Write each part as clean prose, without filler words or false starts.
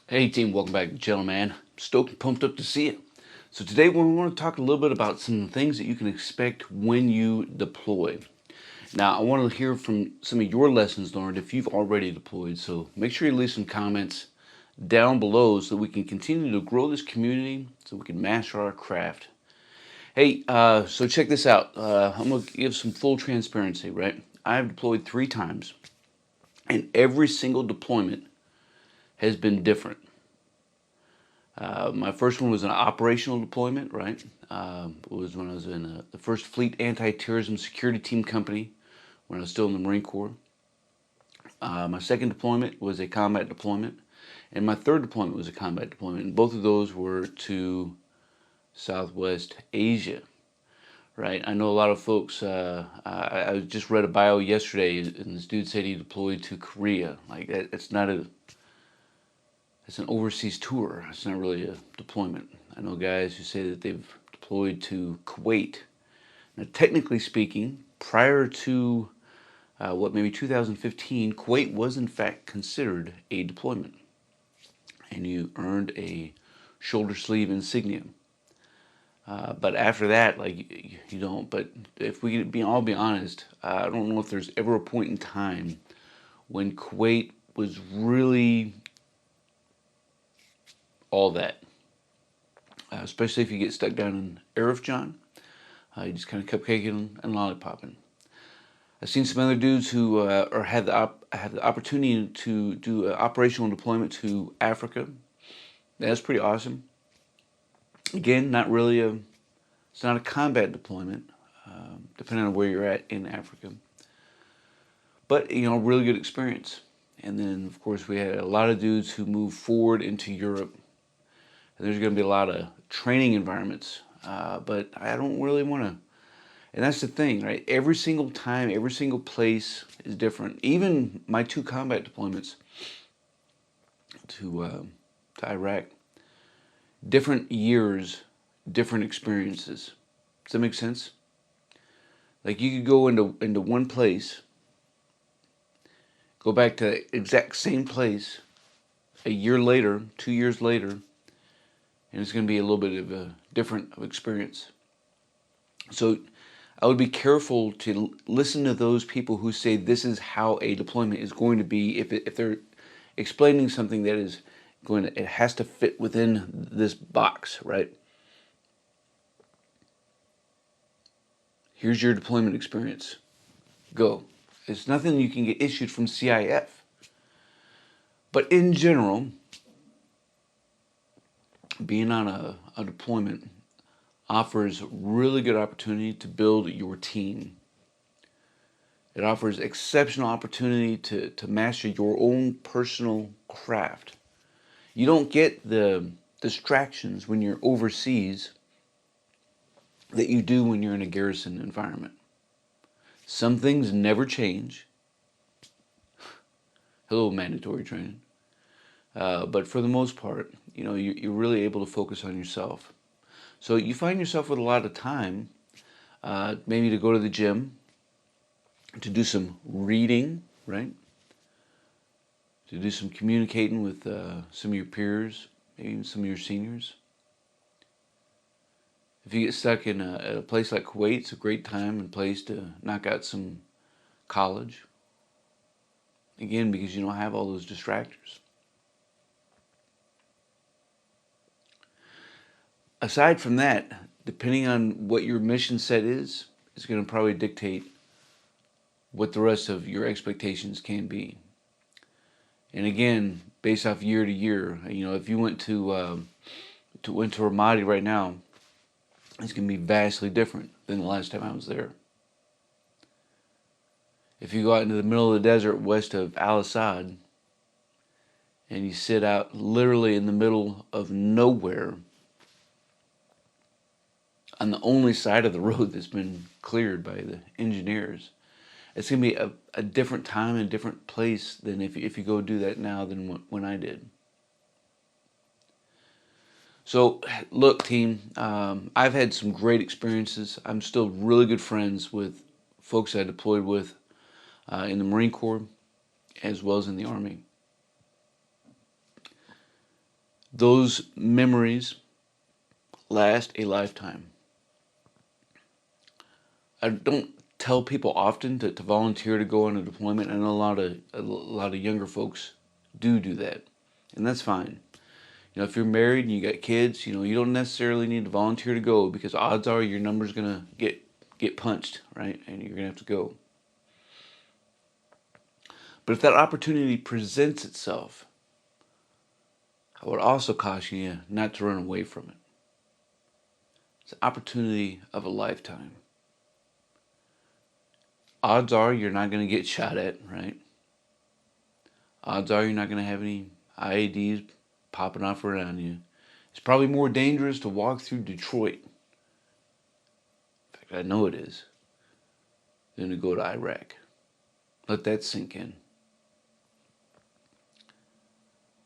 Hey team, welcome back to the channel, man. Stoked and pumped up to see you. So today we want to talk a little bit about some things that you can expect when you deploy. Now I want to hear from some of your lessons learned if you've already deployed, so make sure you leave some comments down below so we can continue to grow this community so we can master our craft. Hey, so check this out. I'm going to give some full transparency, right? I've deployed 3 times and every single deployment has been different. My first one was an operational deployment, right? It was when I was in the first Fleet Anti-Terrorism Security Team Company when I was still in the Marine Corps. My second deployment was a combat deployment, and my third deployment was a combat deployment, and both of those were to Southwest Asia, right? I know a lot of folks, I just read a bio yesterday, and this dude said he deployed to Korea. Like, it's not a... It's an overseas tour. It's not really a deployment. I know guys who say that they've deployed to Kuwait. Now, technically speaking, prior to maybe 2015, Kuwait was in fact considered a deployment, and you earned a shoulder sleeve insignia. But after that, like you don't. But if we all be honest, I don't know if there's ever a point in time when Kuwait was really all that. Especially if you get stuck down in Arifjan, you just kind of cupcaking and lollipopping. I've seen some other dudes who had the opportunity to do an operational deployment to Africa. That's pretty awesome. Again, it's not a combat deployment, depending on where you're at in Africa. But, really good experience. And then, of course, we had a lot of dudes who moved forward into Europe. And there's going to be a lot of training environments, but I don't really want to. And that's the thing, right? Every single time, every single place is different. Even my 2 combat deployments to Iraq, different years, different experiences. Does that make sense? Like, you could go into one place, go back to the exact same place a year later, 2 years later, and it's going to be a little bit of a different experience. So I would be careful to listen to those people who say this is how a deployment is going to be if they're explaining something that is it has to fit within this box, right? Here's your deployment experience. Go. It's nothing you can get issued from CIF. But in general, being on a deployment offers really good opportunity to build your team. It offers exceptional opportunity to master your own personal craft. You don't get the distractions when you're overseas that you do when you're in a garrison environment. Some things never change. Hello, mandatory training. But for the most part, you're really able to focus on yourself. So you find yourself with a lot of time, maybe to go to the gym, to do some reading, right? To do some communicating with some of your peers, maybe even some of your seniors. If you get stuck in a place like Kuwait, it's a great time and place to knock out some college. Again, because you don't have all those distractors. Aside from that, depending on what your mission set is going to probably dictate what the rest of your expectations can be. And again, based off year to year, if you went to RAMADI right now, it's going to be vastly different than the last time I was there. If you go out into the middle of the desert west of Al-Assad and you sit out literally in the middle of nowhere on the only side of the road that's been cleared by the engineers, it's going to be a different time and a different place than if you go do that now than when I did. So, look, team, I've had some great experiences. I'm still really good friends with folks I deployed with in the Marine Corps as well as in the Army. Those memories last a lifetime. I don't tell people often to volunteer to go on a deployment. I know a lot of younger folks do that, and that's fine. You know, if you're married and you got kids, you know, you don't necessarily need to volunteer to go, because odds are your number's gonna get punched, right? And you're gonna have to go. But if that opportunity presents itself, I would also caution you not to run away from it. It's an opportunity of a lifetime. Odds are you're not going to get shot at, right? Odds are you're not going to have any IEDs popping off around you. It's probably more dangerous to walk through Detroit, in fact, I know it is, than to go to Iraq. Let that sink in.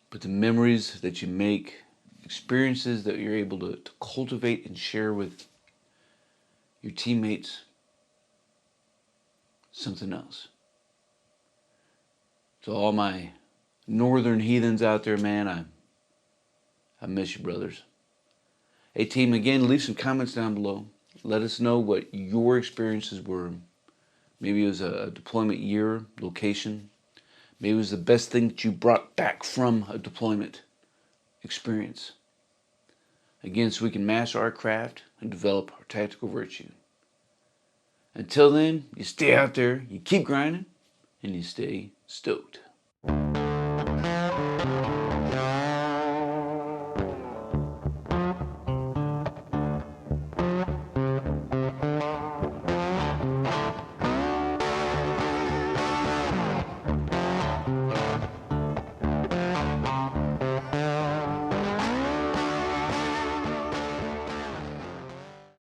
But the memories that you make, experiences that you're able to cultivate and share with your teammates, something else. To all my northern heathens out there, man, I miss you, brothers. Hey, team, again, leave some comments down below. Let us know what your experiences were. Maybe it was a deployment year, location. Maybe it was the best thing that you brought back from a deployment experience. Again, so we can master our craft and develop our tactical virtue. Until then, you stay out there, you keep grinding, and you stay stoked.